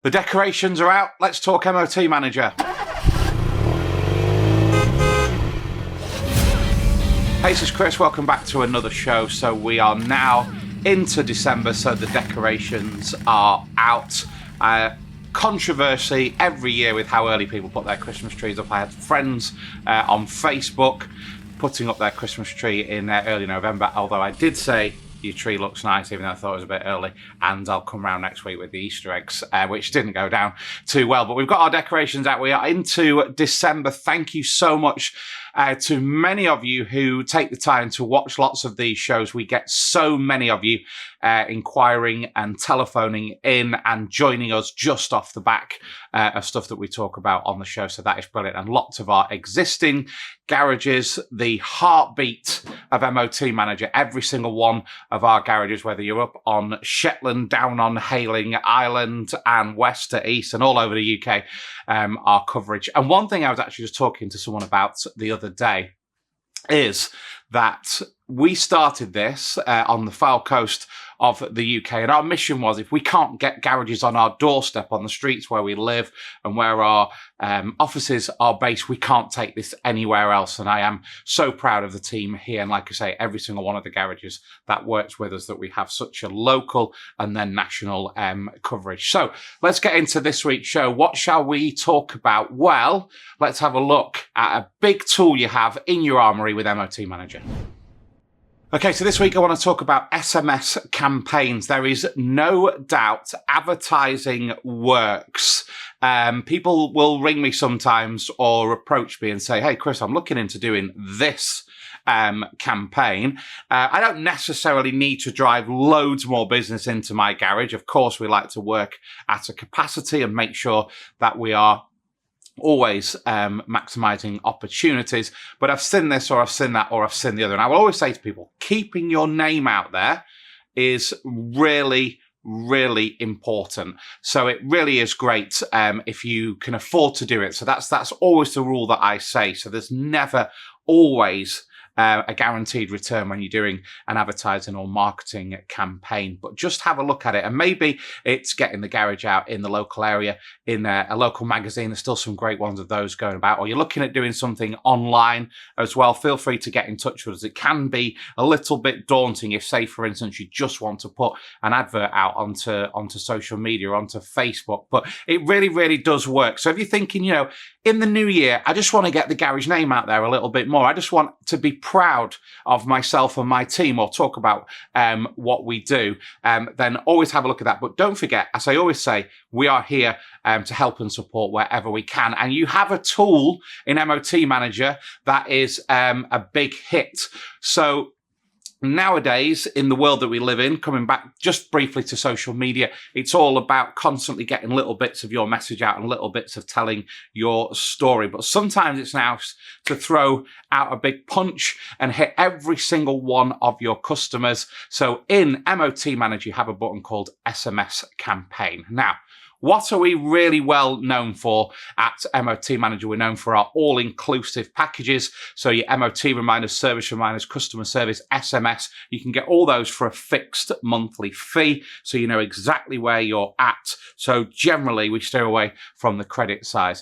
The decorations are out. Let's talk MOT Manager. Hey, this is Chris. Welcome back to another show. So we are now into December, so the decorations are out. Controversy every year with how early people put their Christmas trees up. I had friends on Facebook putting up their Christmas tree in early November, although I did say your tree looks nice, even though I thought it was a bit early, and I'll come round next week with the Easter eggs, which didn't go down too well. But we've got our decorations out. We are into December. Thank you so much to many of you who take the time to watch lots of these shows. We get so many of you inquiring and telephoning in and joining us just off the back of stuff that we talk about on the show. So that is brilliant. And lots of our existing garages, the heartbeat of MOT Manager, every single one of our garages, whether you're up on Shetland, down on Hayling Island, and west to east and all over the UK, our coverage. And one thing I was actually just talking to someone about the other day is that we started this on the Fylde coast of the UK, and our mission was, if we can't get garages on our doorstep on the streets where we live and where our offices are based, we can't take this anywhere else. And I am so proud of the team here, and like I say, every single one of the garages that works with us, that we have such a local and then national coverage. So let's get into this week's show. What shall we talk about? Well, let's have a look at a big tool you have in your armoury with MOT Manager. Okay, so this week I want to talk about SMS campaigns. There is no doubt advertising works. People will ring me sometimes or approach me and say, hey, Chris, I'm looking into doing this campaign. I don't necessarily need to drive loads more business into my garage. Of course, we like to work at a capacity and make sure that we are always maximizing opportunities, but I've seen this or I've seen that or I've seen the other. And I will always say to people, keeping your name out there is really important. So it really is great if you can afford to do it. So that's always the rule that I say. So there's never always a guaranteed return when you're doing an advertising or marketing campaign, but just have a look at it. And maybe it's getting the garage out in the local area, in a local magazine. There's still some great ones of those going about, or you're looking at doing something online as well. Feel free to get in touch with us. It can be a little bit daunting if, say, for instance, you just want to put an advert out onto social media, onto Facebook, but it really does work. So if you're thinking, in the new year, I just want to get the garage name out there a little bit more, I just want to be proud of myself and my team, or talk about what we do, then always have a look at that. But don't forget, as I always say, we are here to help and support wherever we can. And you have a tool in MOT Manager that is a big hit. So nowadays, in the world that we live in, coming back just briefly to social media, it's all about constantly getting little bits of your message out and little bits of telling your story. But sometimes it's now to throw out a big punch and hit every single one of your customers. So in MOT Manager, you have a button called SMS Campaign. Now, what are we really well known for at MOT Manager? We're known for our all-inclusive packages. So your MOT reminders, service reminders, customer service, SMS, you can get all those for a fixed monthly fee. So you know exactly where you're at. So generally we steer away from the credit side.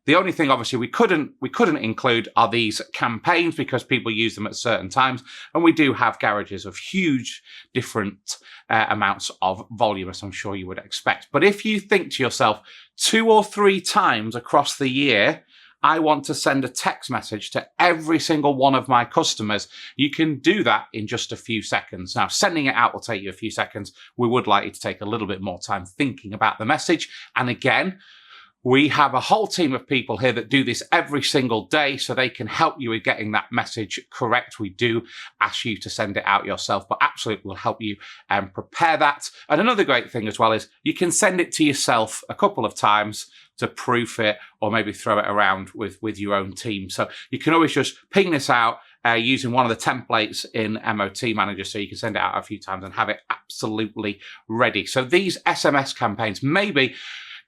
The only thing obviously we couldn't include are these campaigns, because people use them at certain times. And we do have garages of huge different amounts of volume, as I'm sure you would expect. But if you think to yourself, 2 or 3 times across the year, I want to send a text message to every single one of my customers, you can do that in just a few seconds. Now, sending it out will take you a few seconds. We would like you to take a little bit more time thinking about the message. And again, we have a whole team of people here that do this every single day, so they can help you with getting that message correct. We do ask you to send it out yourself, but absolutely will help you prepare that. And another great thing as well is you can send it to yourself a couple of times to proof it, or maybe throw it around with your own team. So you can always just ping this out using one of the templates in MOT Manager, so you can send it out a few times and have it absolutely ready. So these SMS campaigns, maybe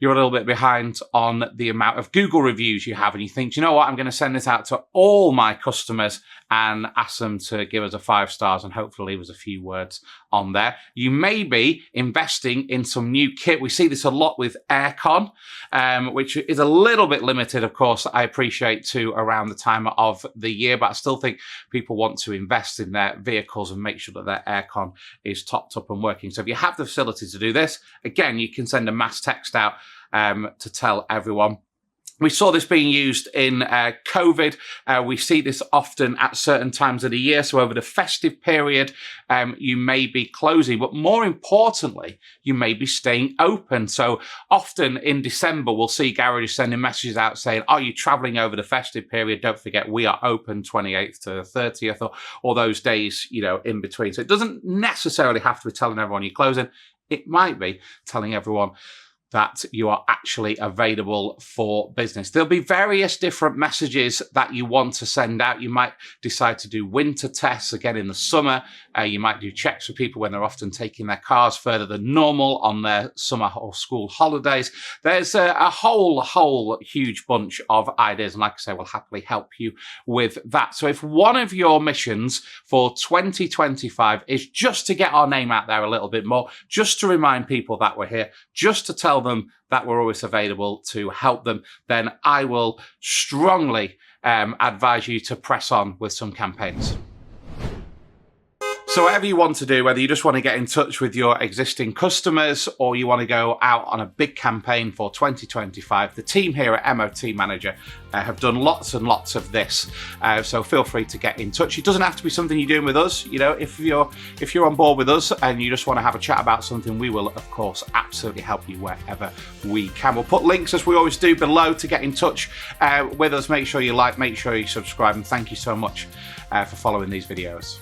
you're a little bit behind on the amount of Google reviews you have, and you think, you know what, I'm going to send this out to all my customers and ask them to give us a 5 stars and hopefully leave us a few words on there. You may be investing in some new kit. We see this a lot with aircon, which is a little bit limited, of course, I appreciate, to around the time of the year, but I still think people want to invest in their vehicles and make sure that their aircon is topped up and working. So if you have the facility to do this, again, you can send a mass text out to tell everyone. We saw this being used in COVID. We see this often at certain times of the year. So over the festive period, you may be closing, but more importantly, you may be staying open. So often in December, we'll see garages sending messages out saying, are you traveling over the festive period? Don't forget, we are open 28th to 30th or those days, you know, in between. So it doesn't necessarily have to be telling everyone you're closing. It might be telling everyone that you are actually available for business. There'll be various different messages that you want to send out. You might decide to do winter tests again in the summer. You might do checks for people when they're often taking their cars further than normal on their summer or school holidays. There's a whole huge bunch of ideas. And like I say, we'll happily help you with that. So if one of your missions for 2025 is just to get our name out there a little bit more, just to remind people that we're here, just to tell them that we're always available to help them, then I will strongly advise you to press on with some campaigns. So whatever you want to do, whether you just want to get in touch with your existing customers or you want to go out on a big campaign for 2025, the team here at MOT Manager have done lots and lots of this. So feel free to get in touch. It doesn't have to be something you're doing with us. You know, if you're on board with us and you just want to have a chat about something, we will, of course, absolutely help you wherever we can. We'll put links, as we always do, below to get in touch with us. Make sure you like, make sure you subscribe, and thank you so much for following these videos.